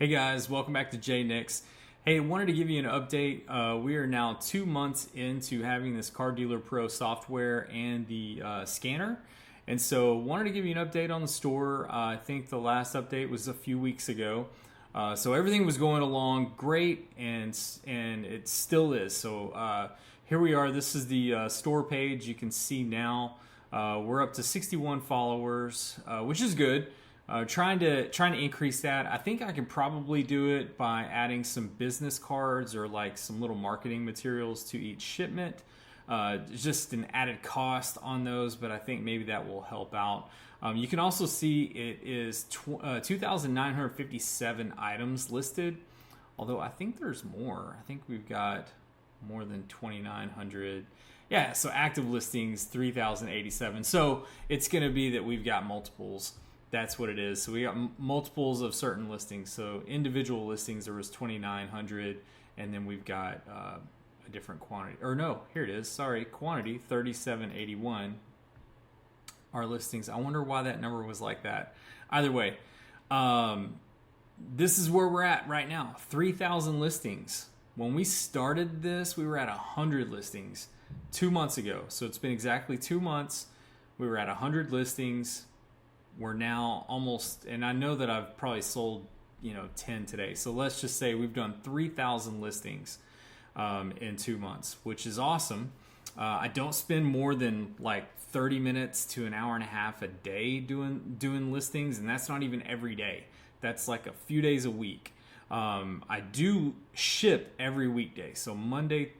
Hey guys, welcome back to J Nix. Hey, wanted to give you an update. We are now 2 months into having this Car Dealer Pro software and the scanner. And so wanted to give you an update on the store. I think the last update was a few weeks ago. So everything was going along great and it still is. So here we are. This is the store page. You can see now we're up to 61 followers, which is good. Trying to increase that. I think I can probably do it by adding some business cards or like some little marketing materials to each shipment. Just an added cost on those, but I think maybe that will help out. You can also see it is 2,957 items listed, although I think there's more. I think we've got more than 2,900. Yeah, so active listings 3,087. So it's going to be that we've got multiples. That's what it is. So we got multiples of certain listings. So individual listings, there was 2,900, and then we've got a different quantity. Or no, here it is. Sorry, quantity 3,781. Our listings. I wonder why that number was like that. Either way, this is where we're at right now. 3,000 listings. When we started this, we were at 100 listings 2 months ago. So it's been exactly 2 months. We were at 100 listings. We're now almost, and I know that I've probably sold 10 today, so let's just say we've done 3,000 listings in 2 months, which is awesome. I don't spend more than like 30 minutes to an hour and a half a day doing listings, and that's not even every day. That's like a few days a week. I do ship every weekday, so Monday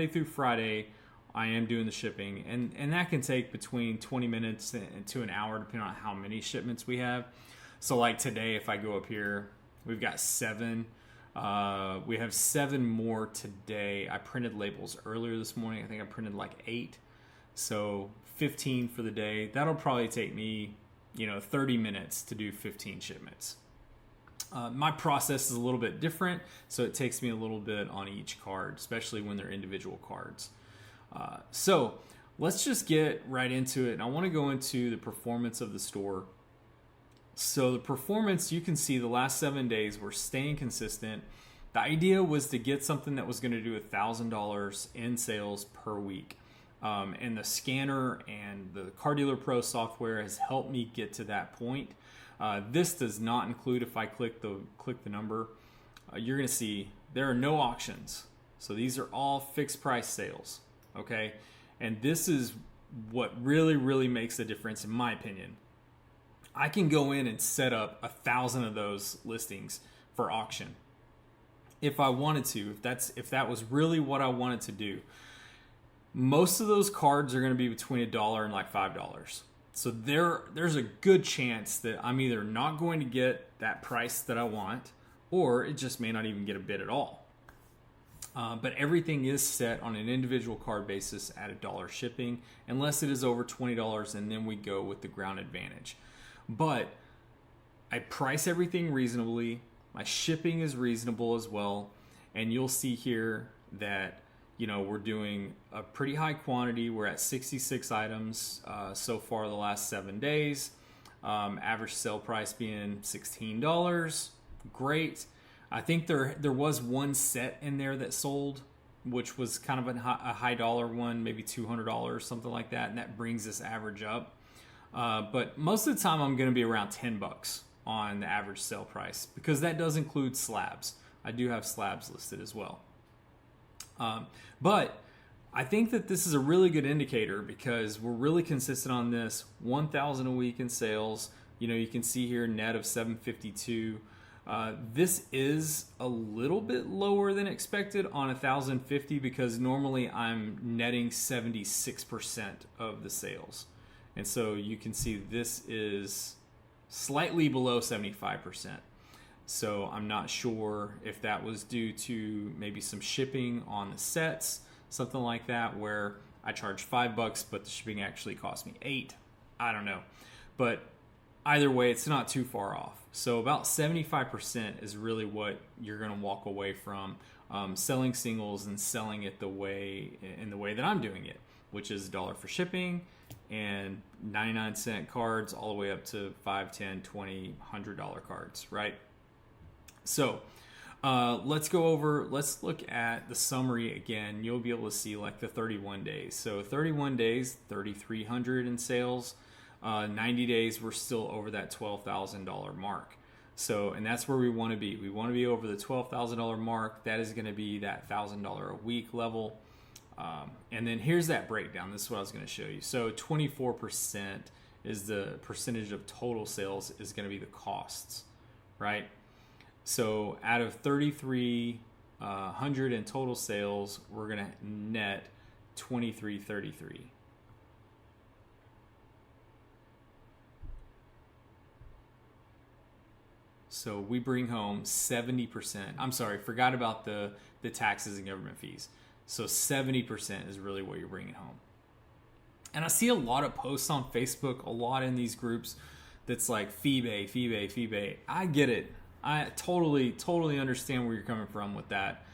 through Friday I am doing the shipping, and that can take between 20 minutes to an hour depending on how many shipments we have. So like today, if I go up here, we've got 7. We have 7 more today. I printed labels earlier this morning. I think I printed like 8. So 15 for the day. That'll probably take me 30 minutes to do 15 shipments. My process is a little bit different, so it takes me a little bit on each card, especially when they're individual cards. So let's just get right into it. And I want to go into the performance of the store. So the performance, you can see the last 7 days, we're staying consistent. The idea was to get something that was going to do $1,000 in sales per week. And the scanner and the Car Dealer Pro software has helped me get to that point. This does not include, if I click the number, you're going to see there are no auctions. So these are all fixed price sales. Okay, and this is what really makes a difference in my opinion. I can go in and set up 1,000 of those listings for auction if I wanted to, if that was really what I wanted to do. Most of those cards are going to be between $1 and like $5. So there's a good chance that I'm either not going to get that price that I want, or it just may not even get a bid at all. But everything is set on an individual card basis at $1 shipping, unless it is over $20, and then we go with the ground advantage. But I price everything reasonably. My shipping is reasonable as well. And you'll see here that, we're doing a pretty high quantity. We're at 66 items so far the last 7 days. Average sale price being $16. Great. I think there was one set in there that sold, which was kind of a high dollar one, maybe $200, something like that, and that brings this average up. But most of the time, I'm going to be around $10 on the average sale price, because that does include slabs. I do have slabs listed as well. But I think that this is a really good indicator because we're really consistent on this. 1,000 a week in sales. You can see here net of 752. This is a little bit lower than expected on 1,050 because normally I'm netting 76% of the sales. And so you can see this is slightly below 75%. So I'm not sure if that was due to maybe some shipping on the sets, something like that, where I charge $5, but the shipping actually cost me $8. I don't know. But either way, it's not too far off. So about 75% is really what you're going to walk away from selling singles and selling it in the way that I'm doing it, which is $1 for shipping and 99-cent cards all the way up to $5, $10, $20, $100 cards, right? So let's look at the summary again. You'll be able to see like the 31 days. So 31 days, 3,300 in sales. 90 days, we're still over that $12,000 mark. So, and that's where we want to be. We want to be over the $12,000 mark. That is going to be that $1,000 a week level. And then here's that breakdown. This is what I was going to show you. So 24% is the percentage of total sales is going to be the costs, right? So out of 3,300 in total sales, we're going to net 2,333. So we bring home 70%. I'm sorry, forgot about the taxes and government fees. So 70% is really what you're bringing home. And I see a lot of posts on Facebook, a lot in these groups that's like fee-bay. I get it. I totally understand where you're coming from with that.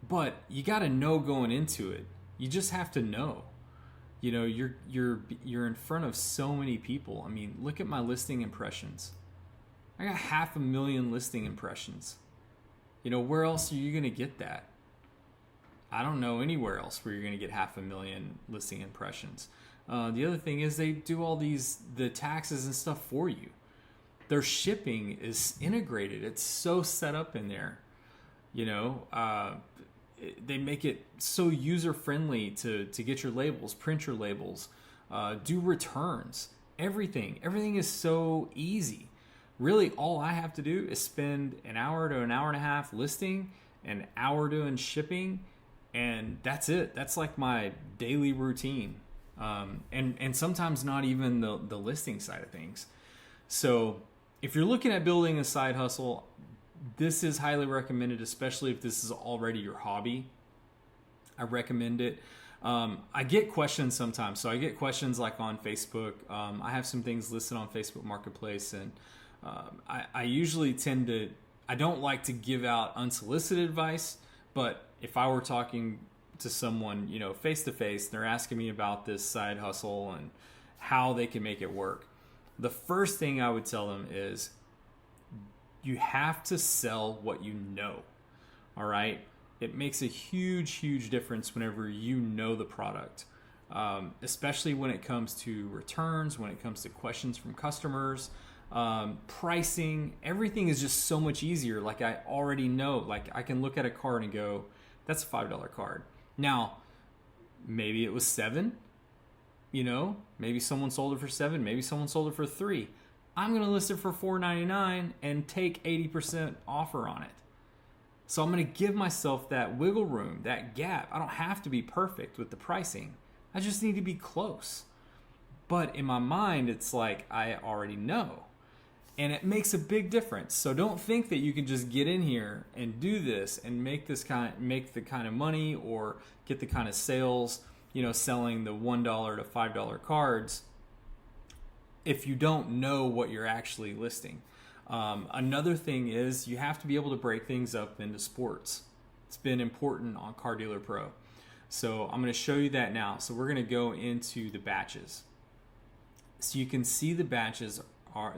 But you got to know going into it. You just have to know. You know, you're in front of so many people. I mean, look at my listing impressions. I got 500,000 listing impressions. You know, where else are you going to get that? I don't know anywhere else where you're going to get 500,000 listing impressions. The other thing is they do all the taxes and stuff for you. Their shipping is integrated. It's so set up in there. You know, they make it so user friendly to get your labels, print your labels, do returns, everything. Everything is so easy. Really, all I have to do is spend an hour to an hour and a half listing, an hour doing shipping, and that's it. That's like my daily routine. And sometimes not even the listing side of things. So if you're looking at building a side hustle, this is highly recommended, especially if this is already your hobby. I recommend it. I get questions sometimes. So I get questions like on Facebook. I have some things listed on Facebook Marketplace, and I usually I don't like to give out unsolicited advice, but if I were talking to someone, you know, face to face, they're asking me about this side hustle and how they can make it work. The first thing I would tell them is you have to sell what you know. All right. It makes a huge difference whenever you know the product, especially when it comes to returns, when it comes to questions from customers. Pricing, everything is just so much easier. Like I already know, like I can look at a card and go, that's a $5 card. Now, maybe it was $7, you know, maybe someone sold it for $7, maybe someone sold it for $3. I'm going to list it for $4.99 and take 80% offer on it. So I'm going to give myself that wiggle room, that gap. I don't have to be perfect with the pricing. I just need to be close. But in my mind, it's like I already know. And it makes a big difference. So don't think that you can just get in here and do this and make the kind of money or get the kind of sales, you know, selling the $1 to $5 cards if you don't know what you're actually listing. Another thing is you have to be able to break things up into sports. It's been important on Car Dealer Pro. So I'm going to show you that now. So we're going to go into the batches. So you can see the batches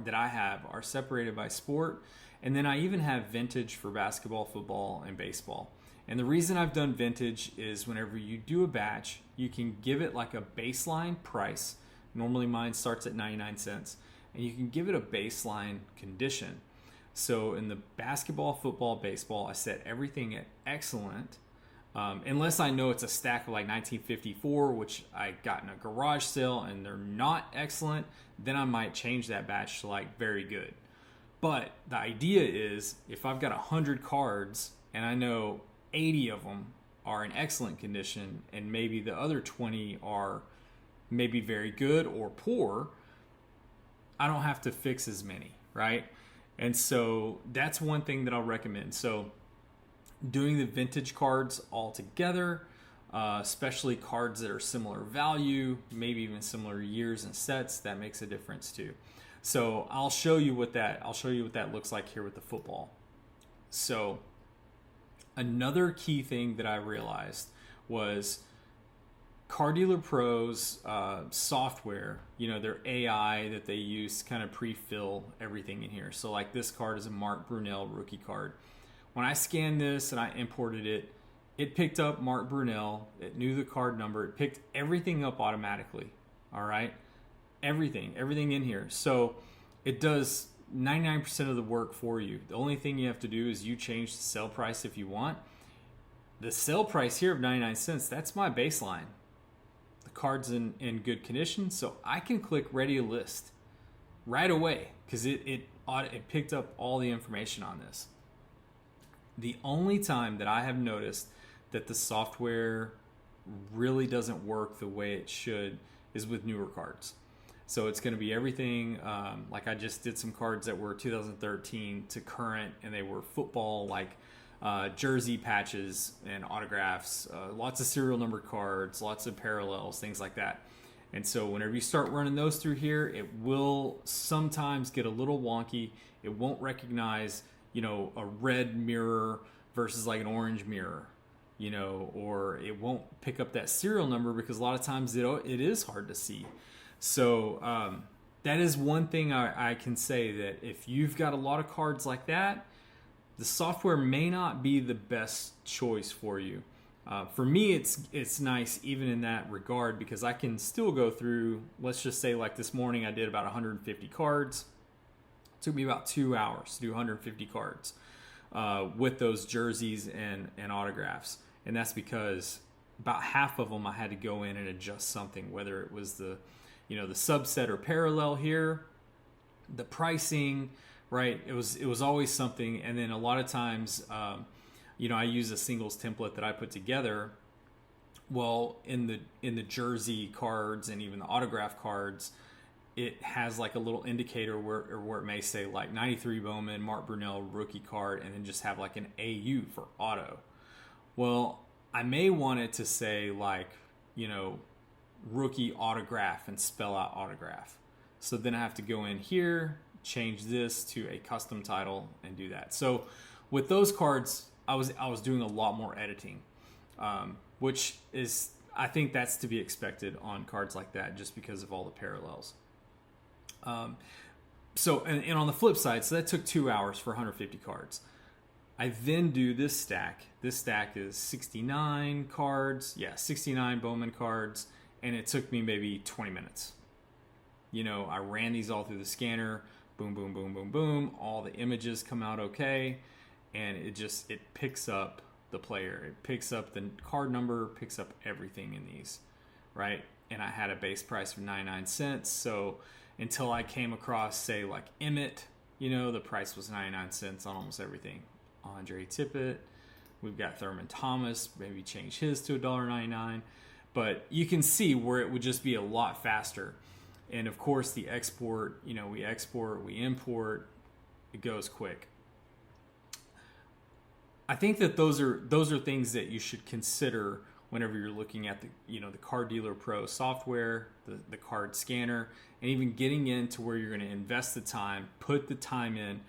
that I have are separated by sport, and then I even have vintage for basketball, football, and baseball. And the reason I've done vintage is whenever you do a batch, you can give it like a baseline price. Normally mine starts at 99 cents, and you can give it a baseline condition. So in the basketball, football, baseball, I set everything at excellent. Unless I know it's a stack of like 1954, which I got in a garage sale and they're not excellent, then I might change that batch to like very good. But the idea is if I've got 100 cards and I know 80 of them are in excellent condition and maybe the other 20 are maybe very good or poor, I don't have to fix as many, right? And so that's one thing that I'll recommend. So doing the vintage cards all together, especially cards that are similar value, maybe even similar years and sets, that makes a difference too. So I'll show you what that looks like here with the football. So another key thing that I realized was Car Dealer Pro's software, you know, their AI that they use kind of pre-fill everything in here. So like this card is a Mark Brunell rookie card. when I scanned this and I imported it, it picked up Mark Brunell. It knew the card number. It picked everything up automatically. All right. Everything in here. So it does 99% of the work for you. The only thing you have to do is you change the sale price if you want. The sale price here of 99 cents, that's my baseline. The card's in good condition, so I can click ready to list right away because it picked up all the information on this. The only time that I have noticed that the software really doesn't work the way it should is with newer cards. So it's going to be everything, like I just did some cards that were 2013 to current, and they were football, like jersey patches and autographs, lots of serial number cards, lots of parallels, things like that. And so whenever you start running those through here, it will sometimes get a little wonky. It won't recognize, a red mirror versus like an orange mirror, or it won't pick up that serial number because a lot of times it is hard to see. So that is one thing I can say, that if you've got a lot of cards like that, the software may not be the best choice for you. For me, it's nice even in that regard because I can still go through, let's just say like this morning I did about 150 cards. It took me about 2 hours to do 150 cards with those jerseys and autographs. And that's because about half of them I had to go in and adjust something, whether it was the subset or parallel here, the pricing, right? It was always something. And then a lot of times, I use a singles template that I put together. Well, in the jersey cards and even the autograph cards, it has like a little indicator where it may say like 93 Bowman, Mark Brunell rookie card, and then just have like an AU for auto. Well, I may want it to say like, rookie autograph and spell out autograph. So then I have to go in here, change this to a custom title and do that. So with those cards, I was doing a lot more editing, which is, I think that's to be expected on cards like that just because of all the parallels. So on the flip side, so that took 2 hours for 150 cards. I then do this stack. This stack is 69 cards. Yeah, 69 Bowman cards. And it took me maybe 20 minutes. I ran these all through the scanner. Boom, boom, boom, boom, boom. All the images come out okay. And it picks up the player. It picks up the card number, picks up everything in these, right? And I had a base price of 99 cents. So until I came across, say, like Emmett, the price was 99 cents on almost everything. Andre Tippett. We've got Thurman Thomas. Maybe change his to $1.99. But you can see where it would just be a lot faster. And of course, the export, we export, we import, it goes quick. I think that those are things that you should consider whenever you're looking at the Card Dealer Pro software, the card scanner, and even getting into where you're going to invest the time, put the time in.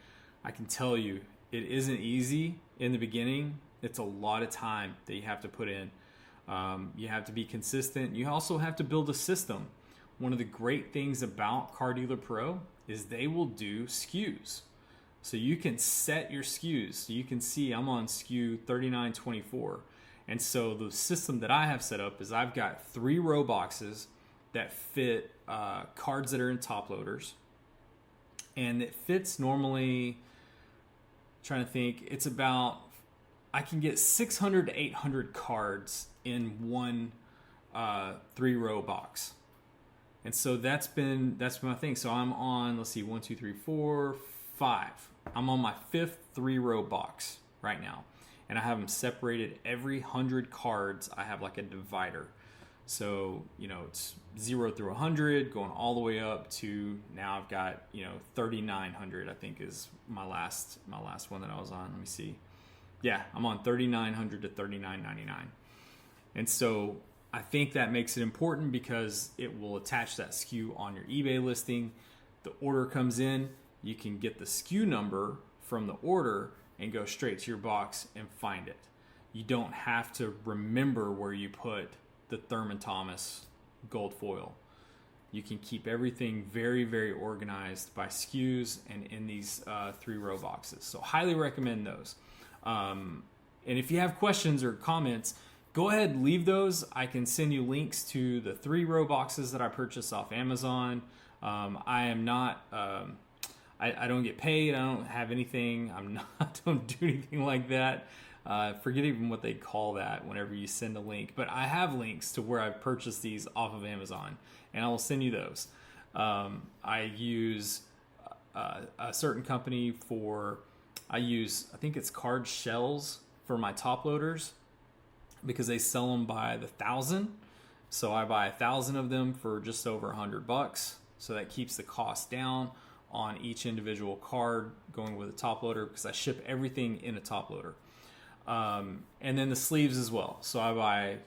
I can tell you, it isn't easy in the beginning. It's a lot of time that you have to put in. You have to be consistent. You also have to build a system. One of the great things about Card Dealer Pro is they will do SKUs. So you can set your SKUs. So you can see I'm on SKU 3924. And so the system that I have set up is I've got 3 row boxes that fit cards that are in top loaders. And it fits normally, trying to think, it's about, I can get 600 to 800 cards in one 3 row box. And so that's been my thing. So I'm on, let's see, 1, 2, 3, 4, 5. I'm on my 5th 3 row box right now. And I have them separated. Every 100 cards, I have like a divider. So, it's 0 through 100, going all the way up to now I've got, 3,900, I think is my last one that I was on. Let me see. Yeah, I'm on 3,900 to 3,999. And so I think that makes it important because it will attach that SKU on your eBay listing. The order comes in, you can get the SKU number from the order and go straight to your box and find it. You don't have to remember where you put the Thurman Thomas gold foil. You can keep everything very, very organized by SKUs and in these 3 row boxes. So highly recommend those. And if you have questions or comments, go ahead and leave those. I can send you links to the 3-row boxes that I purchased off Amazon. I am not, I don't get paid. I don't have anything. I don't do anything like that. Forget even what they call that whenever you send a link. But I have links to where I've purchased these off of Amazon, and I will send you those. I use a certain company I think it's card shells for my top loaders, because they sell them by the 1,000. So I buy 1,000 of them for just over $100. So that keeps the cost down on each individual card going with a top loader, because I ship everything in a top loader. And then the sleeves as well. So I buy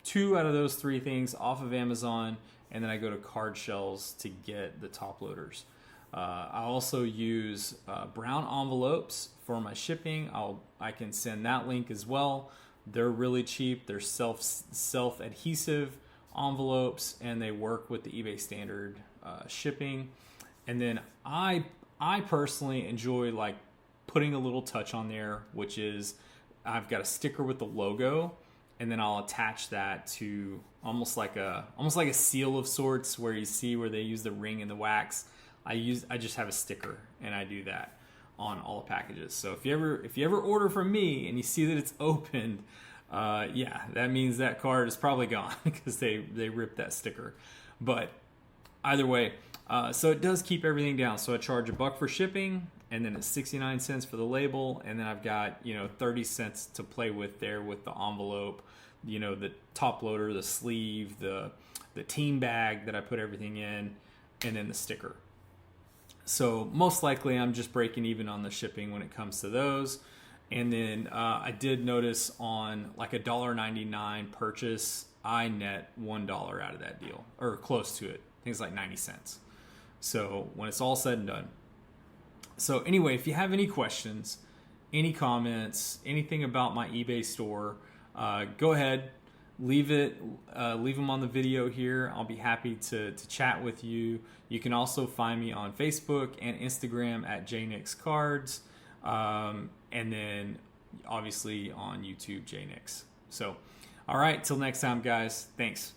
2 out of those 3 things off of Amazon, and then I go to card shells to get the top loaders. I also use brown envelopes for my shipping. I can send that link as well. They're really cheap. They're self-adhesive envelopes, and they work with the eBay standard shipping. And then I personally enjoy like putting a little touch on there, which is I've got a sticker with the logo, and then I'll attach that to almost like a seal of sorts, where you see where they use the ring and the wax. I just have a sticker, and I do that on all the packages. So if you ever order from me and you see that it's opened, that means that card is probably gone, because they ripped that sticker. But either way, so it does keep everything down. So I charge $1 for shipping, and then it's 69 cents for the label, and then I've got 30 cents to play with there with the envelope, the top loader, the sleeve, the team bag that I put everything in, and then the sticker. So most likely I'm just breaking even on the shipping when it comes to those. And then I did notice on like a $1.99 purchase, I net $1 out of that deal, or close to it. I think it's like 90 cents. So when it's all said and done. So anyway, if you have any questions, any comments, anything about my eBay store, go ahead, leave them on the video here. I'll be happy to chat with you. You can also find me on Facebook and Instagram at jnixcards, and then obviously on YouTube, jnix. So, all right, till next time, guys. Thanks.